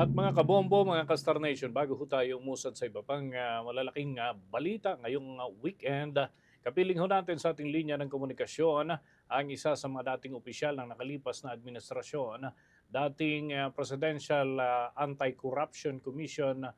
At mga kabombo, mga ka-Star Nation, bago ho tayo umusad sa iba pang malalaking balita ngayong weekend, kapiling ho natin sa ating linya ng komunikasyon ang isa sa mga dating opisyal ng nakalipas na administrasyon, dating Presidential Anti-Corruption Commission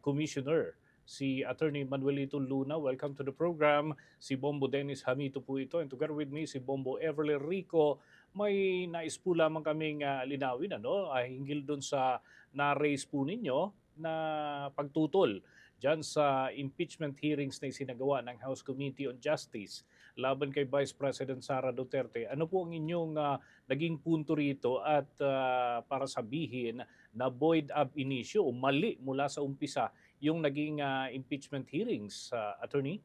Commissioner, si Attorney Manuelito Luna. Welcome to the program. Si Bombo Dennis Hamito po ito. And together with me, si Bombo Everly Rico. May nais po lamang kaming linawin hinggil dun sa na-raise po ninyo na pagtutol dyan sa impeachment hearings na isinagawa ng House Committee on Justice laban kay Vice President Sara Duterte. Ano po ang inyong naging punto rito at para sabihin na void ab initio o mali mula sa umpisa yung naging impeachment hearings, Attorney?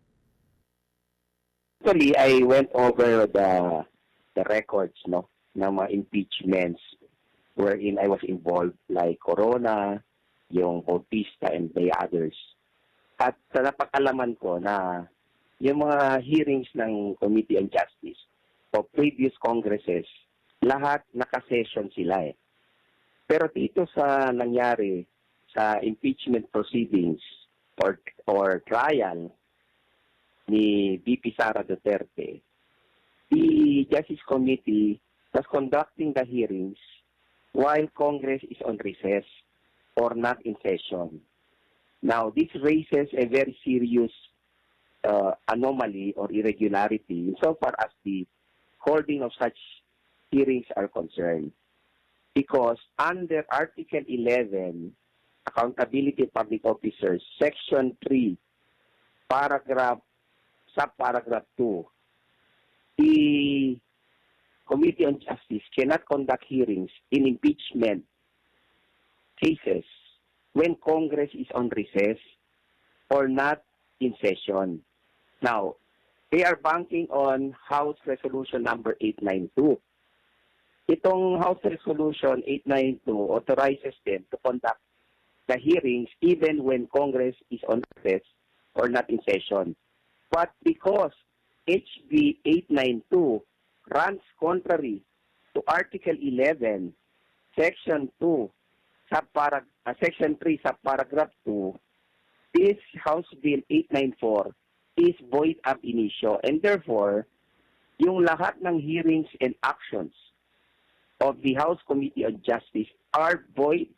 Actually, I went over the records, no, ng mga impeachments wherein I was involved, like Corona, yung Bautista, and the others. At napag-alaman ko na yung mga hearings ng Committee on Justice o previous congresses, lahat naka-session sila eh. Pero dito sa nangyari sa impeachment proceedings or trial ni VP Sara Duterte, the Justice Committee was conducting the hearings while Congress is on recess or not in session. Now, this raises a very serious anomaly or irregularity insofar as the holding of such hearings are concerned. Because under Article 11, Accountability of Public Officers, Section 3, subparagraph 2, the Committee on Justice cannot conduct hearings in impeachment cases when Congress is on recess or not in session. Now, they are banking on House Resolution number 892. Itong House Resolution 892 authorizes them to conduct the hearings even when Congress is on recess or not in session. But because HB 892 runs contrary to Article 11, Section 2, Section 3, subparagraph 2, this House Bill 894 is void ab initio, and therefore, yung lahat ng hearings and actions of the House Committee on Justice are void,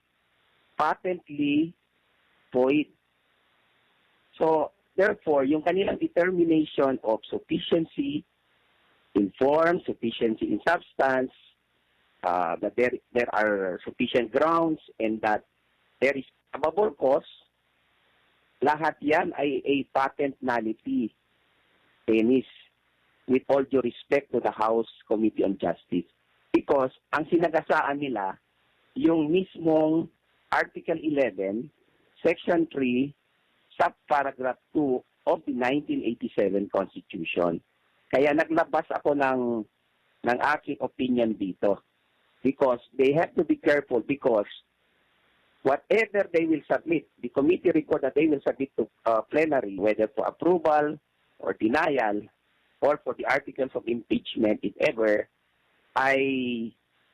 patently void. So, therefore, yung kanilang determination of sufficiency in form, sufficiency in substance, that there are sufficient grounds, and that there is probable cause, lahat yan ay a patent nullity, Dennis, with all due respect to the House Committee on Justice. Because ang sinagasaan nila, yung mismong Article 11, Section 3, subparagraph 2 of the 1987 Constitution. Kaya naglabas ako ng aking opinion dito. Because they have to be careful because whatever they will submit, the committee report that they will submit to plenary, whether for approval or denial or for the articles of impeachment, if ever,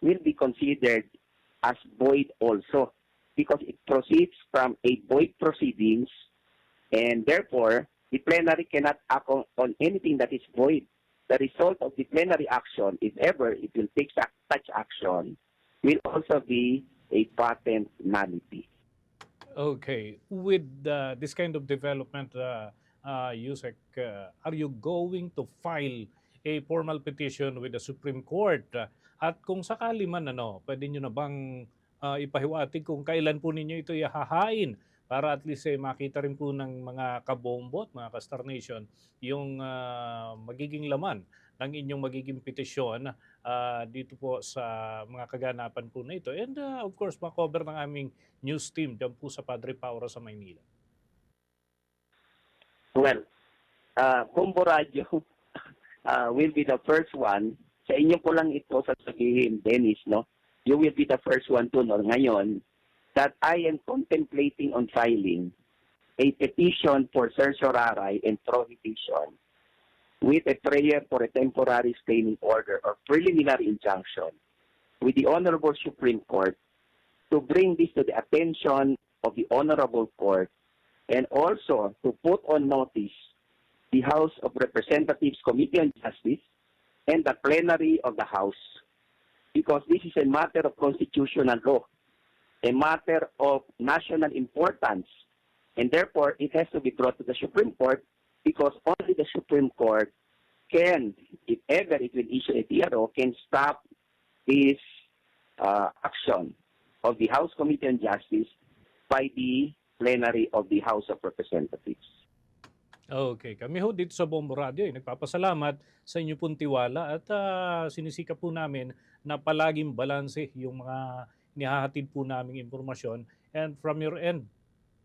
will be considered as void also because it proceeds from a void proceedings, and therefore, the plenary cannot act on anything that is void. The result of the plenary action, if ever it will take such action, will also be a patent nullity. Okay. With this kind of development, Yusek, are you going to file a formal petition with the Supreme Court? At kung sakali man, pwede nyo na bang ipahiwatig kung kailan po ninyo ito ihahain para at least makita rin po ng mga kabombo at mga ka-Star Nation yung magiging laman ng inyong magiging petisyon dito po sa mga kaganapan po na ito. And of course, makover ng aming news team dyan po sa Padre Paura sa Maynila. Well, Combo Radio will be the first one. Sa inyo ko lang ito sasabihin, Dennis, no? You will be the first one to know ngayon that I am contemplating on filing a petition for certiorari and prohibition with a prayer for a temporary restraining order or preliminary injunction with the Honorable Supreme Court to bring this to the attention of the Honorable Court and also to put on notice the House of Representatives Committee on Justice and the plenary of the House, because this is a matter of constitutional law, a matter of national importance, and therefore it has to be brought to the Supreme Court, because only the Supreme Court can, if ever it will issue a TRO, can stop this action of the House Committee on Justice by the plenary of the House of Representatives. Okay, kami ho dito sa Bombo Radio nagpapasalamat sa inyo pong tiwala at sinisikap po namin na palaging balanse yung mga nihahatid po naming impormasyon, and from your end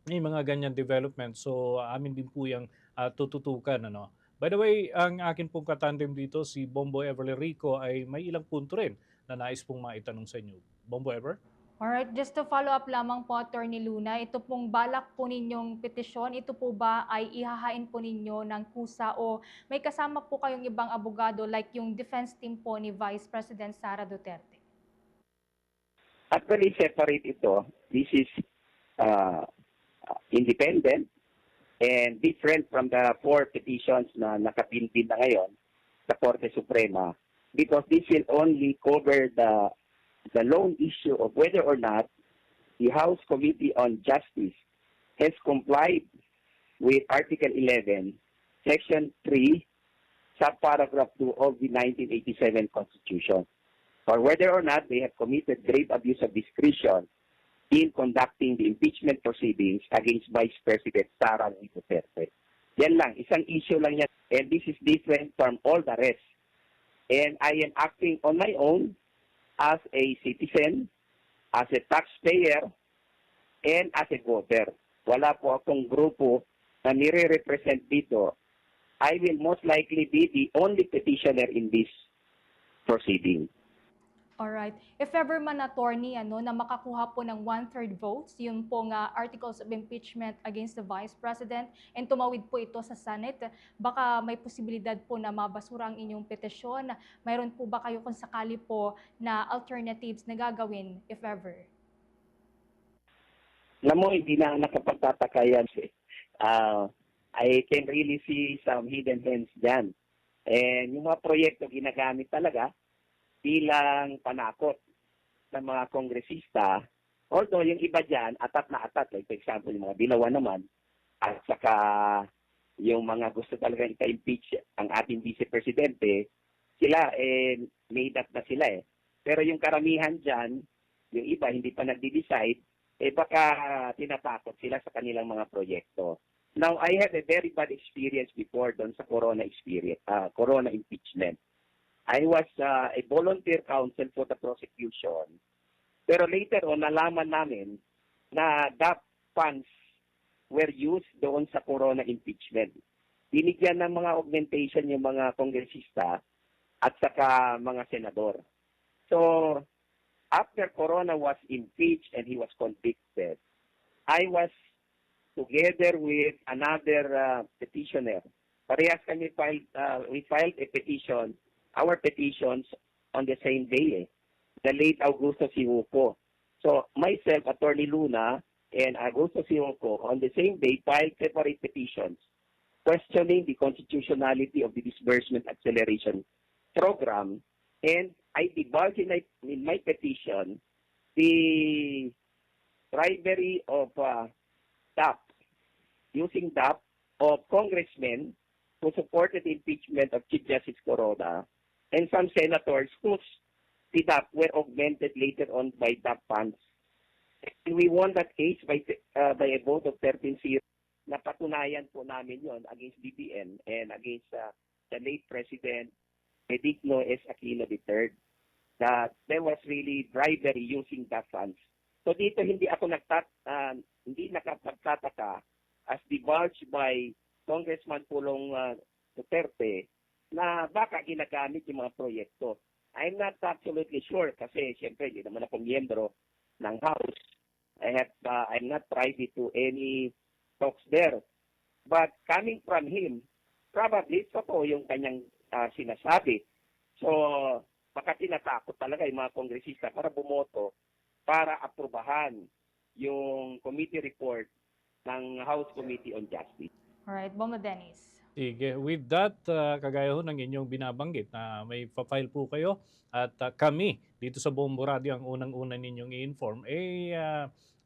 may mga ganyan development. So amin din po yung tututukan. Ano? By the way, ang akin pong katandem dito, si Bombo Ever Rico, ay may ilang punto rin na nais pong maitanong sa inyo. Bombo Ever? Alright, just to follow up lamang po, Attorney Luna, ito pong balak po ninyong petisyon, ito po ba ay ihahain po ninyo ng kusa o may kasama po kayong ibang abogado like yung defense team po ni Vice President Sara Duterte? Actually, separate ito. This is independent and different from the 4 petitions na nakapinpin na ngayon sa Korte Suprema, because this will only cover the lone issue of whether or not the House Committee on Justice has complied with Article 11, Section 3, subparagraph 2 of the 1987 Constitution, or whether or not they have committed grave abuse of discretion in conducting the impeachment proceedings against Vice President Sara Duterte. Yan lang, isang issue lang yan, and this is different from all the rest. And I am acting on my own as a citizen, as a taxpayer, and as a voter. Wala po akong grupo na nire-represent dito. I will most likely be the only petitioner in this proceeding. Alright. If ever man, Attorney, na makakuha po ng 1/3 votes, yun pong articles of impeachment against the Vice President, and tumawid po ito sa Senate, baka may posibilidad po na mabasura ang inyong petisyon. Mayroon po ba kayo kung sakali po na alternatives na gagawin, if ever? Alam mo, hindi na nakapagtataka yan. I can really see some hidden hands dyan. And yung mga proyekto ginagamit talaga bilang panakot ng mga kongresista, although yung iba dyan, atat na atat, like for example, yung mga Dilawan naman, at saka yung mga gusto talaga ika-impeach ang ating vice-presidente, sila, made up na sila . Pero yung karamihan dyan, yung iba hindi pa nagde-decide, baka tinatakot sila sa kanilang mga proyekto. Now, I had a very bad experience before doon sa corona impeachment. I was a volunteer counsel for the prosecution. Pero later on, nalaman namin na DAP funds were used doon sa corona impeachment. Binigyan ng mga augmentation yung mga kongresista at saka mga senador. So, after Corona was impeached and he was convicted, I was together with another petitioner. Parehas kami we filed a petition, our petitions on the same day, the late Augusto Siuco. So myself, Attorney Luna, and Augusto Siuco on the same day filed separate petitions questioning the constitutionality of the disbursement acceleration program, and I divulged in my petition the bribery of DAP, using DAP of congressmen who supported the impeachment of Chief Justice Corona, and some senators whose DAP were augmented later on by DAP funds. And we won that case by a vote of 13-0. Napatunayan po namin yon against BBM and against the late President Benigno S. Aquino III, that there was really bribery using DAP funds. So dito hindi nakapagtataka as divulged by Congressman Pulong Duterte na baka ginagamit yung mga proyekto. I'm not absolutely sure kasi siyempre hindi naman ako miyembro ng House. I'm not privy to any talks there. But coming from him, probably totoo yung kanyang sinasabi. So baka tinatakot talaga yung mga kongresista para bumoto para aprubahan yung committee report ng House Committee on Justice. Alright, Bomba Dennis. Sige. With that, kagaya ho ng inyong binabanggit na may pa-file po kayo at kami dito sa Bombo Radio ang unang-una ninyong i-inform,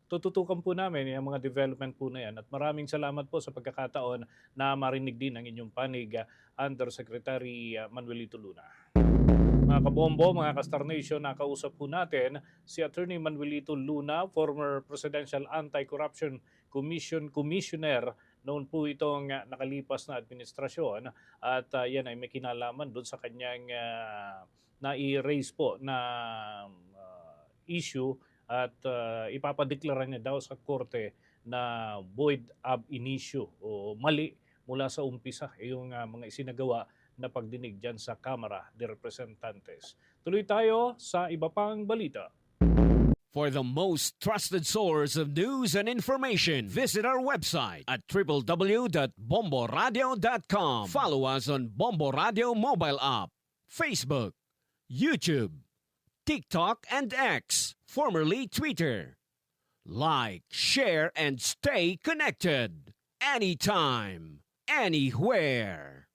tututukan po namin yung mga development po na yan. At maraming salamat po sa pagkakataon na marinig din ang inyong panig, Undersecretary Manuelito Luna. Mga kabombo, mga ka-Star Nation, nakausap po natin si Attorney Manuelito Luna, former Presidential Anti-Corruption Commission Commissioner noon po itong nakalipas na administrasyon at yan ay may kinalaman doon sa kanyang na-i-raise po na issue at ipapadeklara niya daw sa korte na void ab initio o mali mula sa umpisa yung mga isinagawa na pagdinig dyan sa Kamara de Representantes. Tuloy tayo sa iba pang balita. For the most trusted source of news and information, visit our website at www.bomboradio.com. Follow us on Bombo Radio mobile app, Facebook, YouTube, TikTok, and X, formerly Twitter. Like, share, and stay connected. Anytime, anywhere.